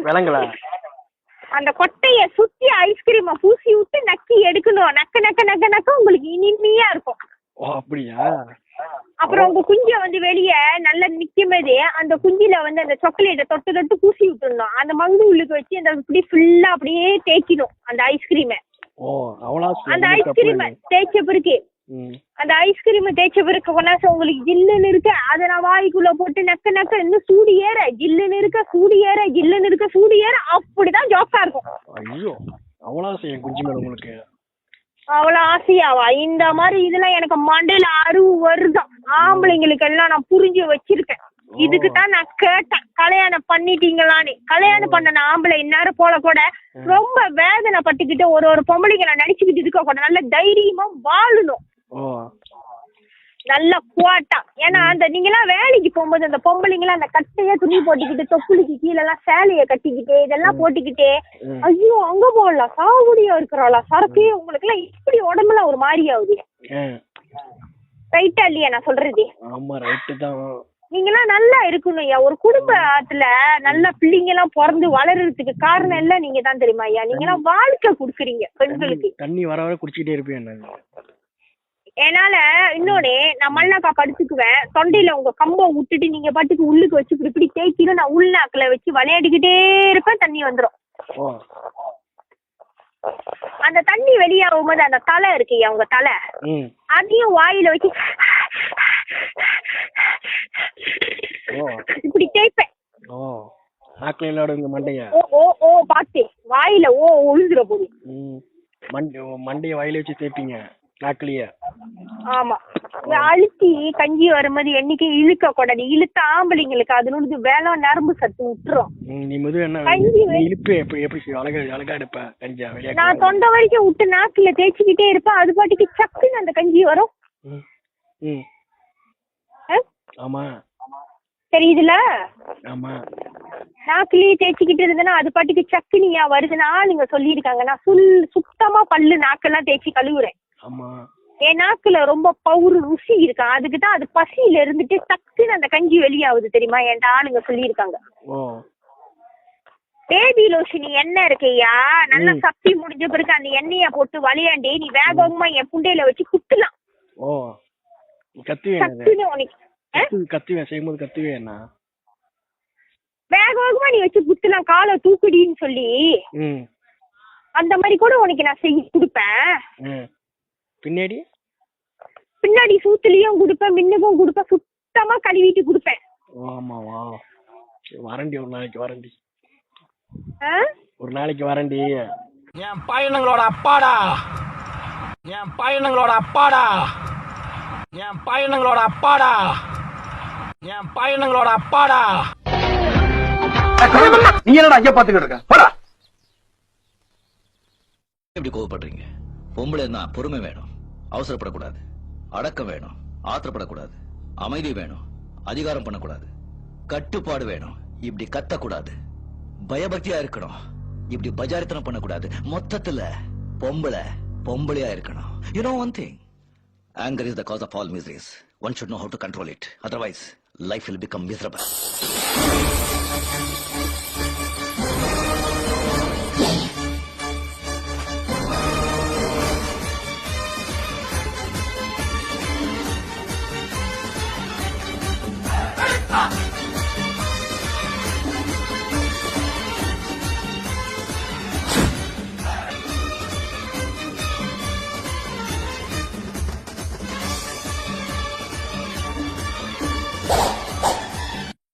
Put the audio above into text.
விளங்கல. அந்த கொட்டைய சுத்தி ஐஸ்கிரீமை பூசி விட்டு நக்கி எடுக்கணும். நக்க நக்க நக்க நக்க உங்களுக்கு இனிமையா இருக்கும். ஓ அப்படியா? அப்புறம் உங்க குஞ்ச வந்து வெளிய நல்லா நிக்கும் போதே அந்த குஞ்சில வந்து அந்த சாக்லேட்டை தொட்டு தொட்டு பூசி விட்டுடணும். அந்த மங்கு உள்ளுக்கு வச்சு அந்த இப்படி ஃபுல்லா அப்படியே தேய்க்கணும் அந்த ஐஸ்கிரீமை. ஓ அவ்வளோ. அந்த ஐஸ்கிரீமை தேய்ச்ச பிறகு அந்த ஐஸ்கிரீம் தேய்ச்ச பிறகு கொண்டாசம் உங்களுக்கு ஜில்லுன்னு இருக்கு. அதை நான் வாய்க்குள்ள போட்டு நக்க நக்க இன்னும் சூடு ஏற ஜில்லுன்னு இருக்க சூடு ஏற ஜில்லுன்னு இருக்க சூடு ஏற அப்படிதான் ஜோக்கா இருக்கும். ஐயோ அவ்வளோ செய்யும் குஞ்சு மேல உங்களுக்கு. அவ்வளவு ஆசையாவா? இந்த மாதிரி இதெல்லாம் எனக்கு மண்டையில அருவு வருதான். ஆம்பளைங்களுக்கு எல்லாம் நான் புரிஞ்சு வச்சிருக்கேன். இதுக்குதான் நான் கேட்டேன், கல்யாணம் பண்ணிட்டீங்களான்னு. கல்யாணம் பண்ண ஆம்பளை இந்நேரம் போல கூட ரொம்ப வேதனை பட்டுக்கிட்டு ஒரு பொம்பளைங்களை நடிச்சுக்கிட்டு இருக்க கூட நல்ல தைரியமா வாழணும். நல்ல குவாட்டா. ஏன்னா அந்த நீங்கெல்லாம் வேலைக்கு போகும்போது அந்த பொம்பளைங்களா அந்த கட்டையா துணி போட்டுக்கிட்டு தொப்புளிக்கு கீழே எல்லாம் சேலைய கட்டிக்கிட்டு இதெல்லாம் போட்டுக்கிட்டே ஐயோ அங்க போகலாம் சாகுடியா இருக்கிறாளா சரக்கு உங்களுக்கு எல்லாம் இப்படி உடம்புல ஒரு மாதிரி ஆகுது. ரைட்டா இல்லையா நான் சொல்றது? நீங்கெல்லாம் நல்லா இருக்கணும் ஐயா. ஒரு குடும்பத்துல நல்ல பிள்ளைங்க எல்லாம் பிறந்து வளர்றதுக்கு காரணம் எல்லாம் நீங்க தான் தெரியுமா ஐயா. நீங்க எல்லாம் வாழ்க்கை குடுக்குறீங்க பெண்களுக்கு. தண்ணி வர வர குடிச்சுக்கிட்டே இருப்பேன். என்னால இன்னொன்னு நான் மல்லாக்கா படுத்துக்குவேன். தொண்டையில உங்க கம்பம் விட்டுட்டு நீங்க பாட்டுக்கு உள்ளுக்கு வச்சு இப்படி தேய்க்கிடும். நான் உள்நாக்குல வச்சு விளையாடிக்கிட்டே இருப்பேன். தண்ணி வந்துடும். அந்த தண்ணி வெளியாகும் போது அந்த தலை இருக்கு உங்க தலை அதையும் வாயில வச்சு இப்படி தேய்ப்பேன். பாத்து வாயில உழுதுற போது மண்டைய வாயில வச்சு தேய்ப்பீங்க நாக்குலயே. ஆமா அழுத்தி கஞ்சி வரும்போது என்னைக்கு இழுக்க கூடாது. இழுத்த ஆம்பளைங்களுக்கு அது வேலை நரம்பு சத்து விட்டுரும். நான் தொண்டை வரைக்கும் விட்டு நாக்குல தேய்ச்சிக்கிட்டே இருப்பேன். அது பாட்டுக்கு சக்குன்னு அந்த கஞ்சி வரும். தெரியுதுல? நாக்குலயே தேய்ச்சிக்கிட்டு இருந்தேன்னா அது பாட்டுக்கு சக்குனியா வருதுன்னா நீங்க சொல்லிருக்காங்க. நான் சுத்தமா பல்லு நாக்கெல்லாம் தேய்ச்சி கழுவுறேன். என் நாக்குல ரொம்ப பவுரு ருசி இருக்கா. அதுக்குதான் அது பசியில இருந்துட்டு டக்குன்னு அந்த கஞ்சி வெளியாகுது தெரியுமா? என் ஆளுங்க சொல்லியிருக்காங்க. பேபி லோஷன் எண்ணெய் இருக்கையா நல்லா சப்பி முடிஞ்ச பிறகு அந்த எண்ணெய போட்டு விளையாண்டி நீ வேகமா என் புண்டையில வச்சு குத்துலாம். வேகமா நீ வச்சு குத்துலாம் காலை தூக்குடின்னு சொல்லி அந்த மாதிரி கூட உனக்கு நான் செய்ய கொடுப்பேன். பின்னாடி சூத்துலயும் குடுப்பேன் மின்னுக்கும் குடுப்பேன். சுத்தமா கழுவிட்டு குடுப்பேன். ஒரு நாளைக்கு வரண்டி. என் பையனுங்களோட அப்பாடா என் பையனுங்களோட அப்பாடா என் பையனுங்களோட அப்பாடா என் பையனுங்களோட அப்பாடா. நீ என்னடா அங்க பாத்துக்கிட்டு இருக்க? எப்படி கோவப்படுறீங்க? பொம்பளை தான் பொறுமை வேணும், அவசரப்படக்கூடாது, அடக்கம் வேணும், ஆத்திரப்படக்கூடாது, அமைதி வேணும், அதிகாரம் பண்ணக்கூடாது, கட்டுப்பாடு வேணும், இப்படி கத்தக்கூடாது, பயபக்தியா இருக்கணும், இப்படி பஜாரித்தனம் பண்ணக்கூடாது. மொத்தத்துல பொம்பளையா இருக்கணும். You know one thing, anger is the cause of all miseries. One should know how to control it. Otherwise, life will become miserable.